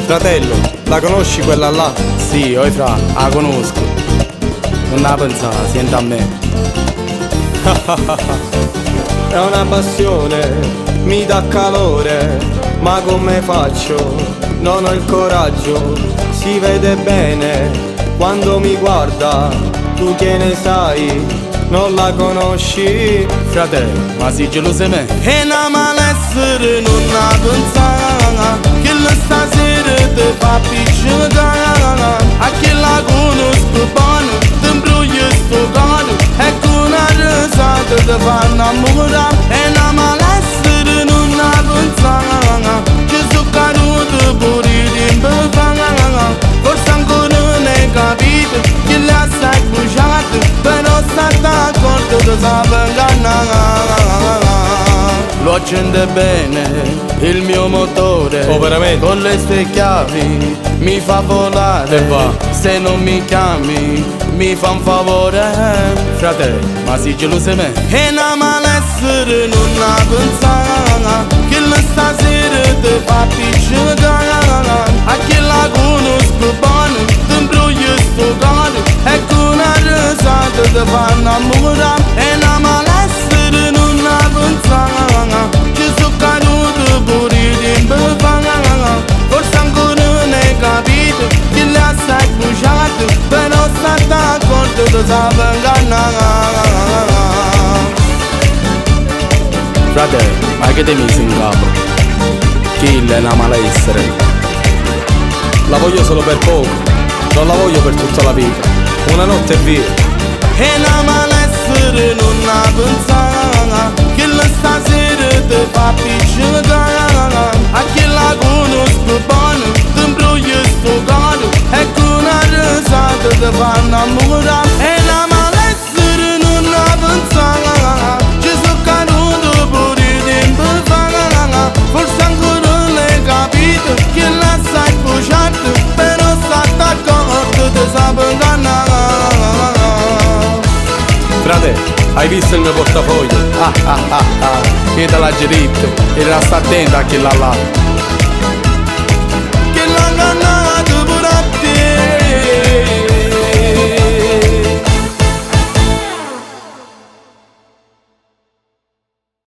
Fratello, la conosci quella là? Sì, oi fra, la conosco. Non la pensava, senti a me. È una passione, mi dà calore, ma come faccio? Non ho il coraggio, si vede bene quando mi guarda, tu che ne sai? Non la conosci? Fratello, ma sei geloso di me? E una malessere non la pensava, che stasera ti fa piccicare, a chi la conosco bene, ti imbruglia sto cuore, e con una risata ti fa innamorare. E una malessere non la pensava, che sono caduto pure in bevanda, forse ancora non hai capito, che le assai bruciate, però stai d'accordo ti sape ingannare. Lo accende bene il mio motore, Oh, veramente? con le sue chiavi mi fa volare. E va. Se non mi chiami mi fa un favore. Fratello, ma sei geloso di me? E una malessere non la pensava, che stasera ti fa piccicare, a chi la conosco bene, ti imbruglia sto cuore, e con una risata ti fa innamorare. E una malessere non la pensava, che sono caduto pure in bevanda, forse ancora non hai capito, che le assai bruciate, però stai d'accordo ti sape ingannare. Fratello, ma che ti misi in capo? Kill è una malessere. La voglio solo per poco, non la voglio per tutta la vita, una notte e via. E una malessere non la pensava, che stasera ti fa piccicare, a chi la conosco bene, ti imbruglia sto cuore, e con una risata ti fa innamorare. E una malessere non la pensava, ci sono caduto pure in bevanda, forse ancora non hai capito, che la sai bruciato, però stai d'accordo ti sape ingannare. Fratello, hai visto il mio portafoglio? Io te l'ho già detto, e resta attento a chi l'ha là. Che la inganna